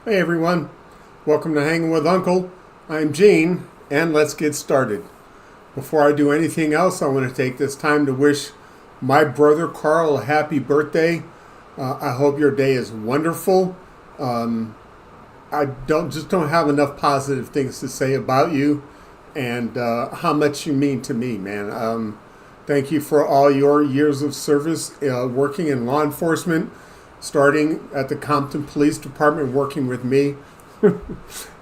Hey everyone, welcome to Hanging with Uncle. I'm Gene, and let's get started. Before I do anything else, I want to take this time to wish my brother Carl a happy birthday. I hope your day is wonderful. Um, I don't have enough positive things to say about you and how much you mean to me, man. Thank you for all your years of service working in law enforcement, starting at the Compton Police Department, working with me,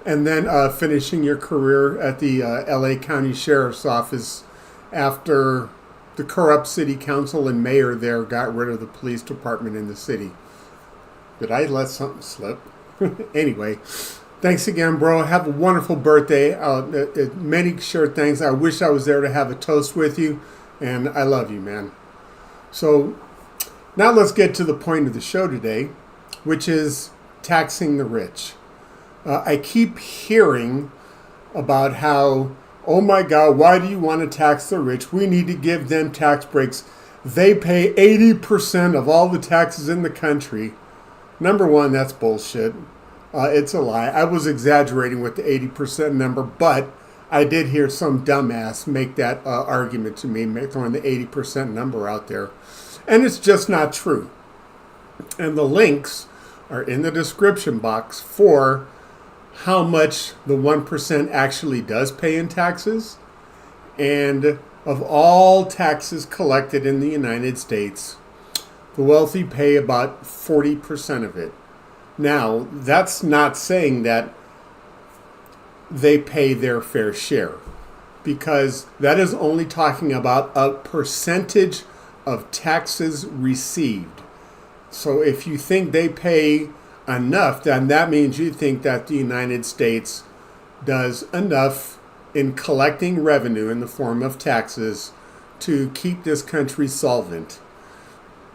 and then finishing your career at the LA County Sheriff's Office after the corrupt city council and mayor there got rid of the police department in the city. Did I let something slip? Anyway, thanks again, bro. Have a wonderful birthday. Many sure things. I wish I was there to have a toast with you, and I love you, man. So now let's get to the point of the show today, which is taxing the rich. I keep hearing about how, oh my God, why do you want to tax the rich? We need to give them tax breaks. They pay 80% of all the taxes in the country. Number one, that's bullshit. It's a lie. I was exaggerating with the 80% number, but I did hear some dumbass make that argument to me, throwing the 80% number out there. And it's just not true. And the links are in the description box for how much the 1% actually does pay in taxes. And of all taxes collected in the United States, the wealthy pay about 40% of it. Now, that's not saying that they pay their fair share, because that is only talking about a percentage of taxes received. So if you think they pay enough, then that means you think that the United States does enough in collecting revenue in the form of taxes to keep this country solvent.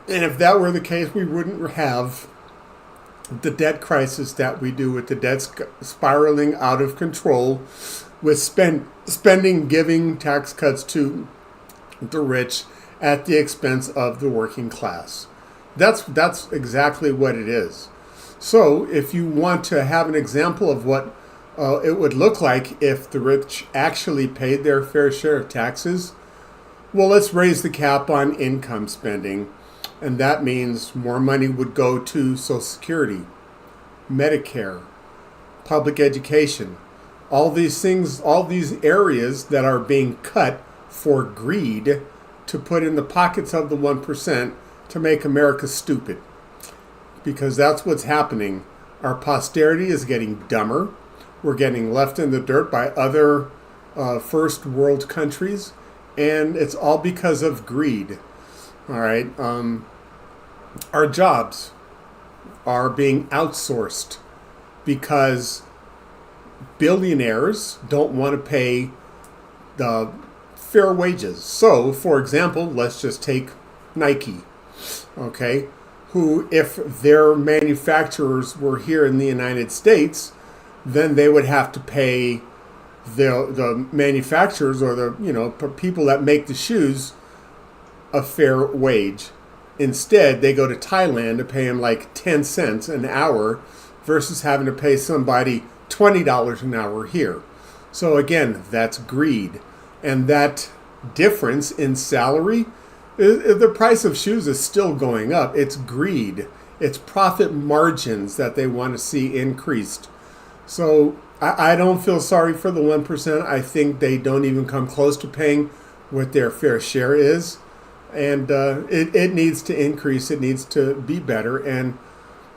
And if that were the case, we wouldn't have the debt crisis that we do, with the debt spiraling out of control, with spending giving tax cuts to the rich at the expense of the working class. That's exactly what it is. So if you want to have an example of what it would look like if the rich actually paid their fair share of taxes, well, let's raise the cap on income spending. And that means more money would go to Social Security, Medicare, public education, all these things, all these areas that are being cut for greed to put in the pockets of the 1% to make America stupid. Because that's what's happening. Our posterity is getting dumber. We're getting left in the dirt by other first world countries. And it's all because of greed. All right. Our jobs are being outsourced because billionaires don't want to pay the fair wages. So, for example, let's just take Nike, okay, who, if their manufacturers were here in the United States, then they would have to pay the manufacturers, or the people that make the shoes, a fair wage. Instead, they go to Thailand to pay them like 10 cents an hour versus having to pay somebody $20 an hour here. So again, that's greed. And that difference in salary, the price of shoes is still going up. It's greed. It's profit margins that they want to see increased. So I don't feel sorry for the 1%. I think they don't even come close to paying what their fair share is. And it needs to increase. It needs to be better. And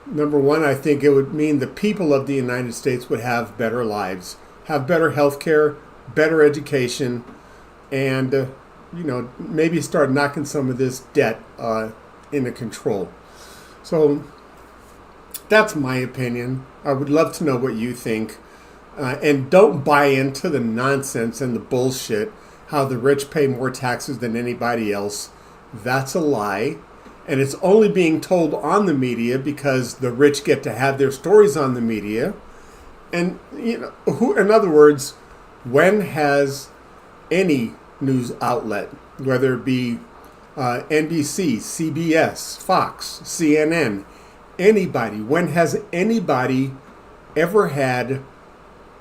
number one, I think it would mean the people of the United States would have better lives, have better health care, better education, and maybe start knocking some of this debt into control. So that's my opinion. I would love to know what you think. And don't buy into the nonsense and the bullshit, how the rich pay more taxes than anybody else. That's a lie. And it's only being told on the media because the rich get to have their stories on the media. And, in other words, when has any news outlet, whether it be NBC, CBS, Fox, CNN, anybody, when has anybody ever had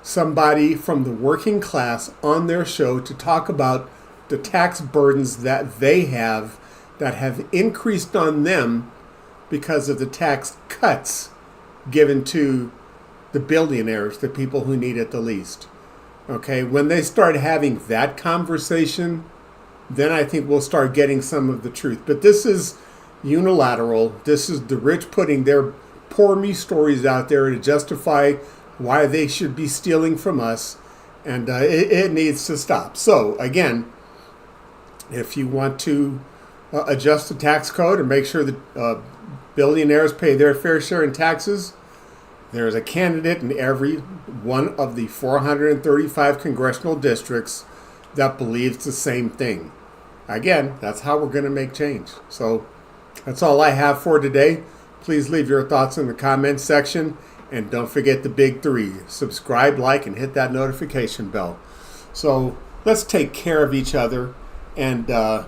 somebody from the working class on their show to talk about the tax burdens that they have that have increased on them because of the tax cuts given to the billionaires, the people who need it the least. Okay, when they start having that conversation, then I think we'll start getting some of the truth. But this is unilateral. This is the rich putting their poor me stories out there to justify why they should be stealing from us. And it needs to stop. So again, if you want to adjust the tax code and make sure that billionaires pay their fair share in taxes, there's a candidate in every one of the 435 congressional districts that believes the same thing. Again, that's how we're going to make change. So that's all I have for today. Please leave your thoughts in the comments section. And don't forget the big three: subscribe, like, and hit that notification bell. So let's take care of each other and, end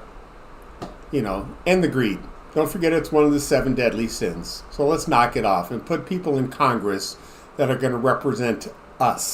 the greed. Don't forget it's one of the 7 deadly sins. So let's knock it off and put people in Congress that are going to represent us.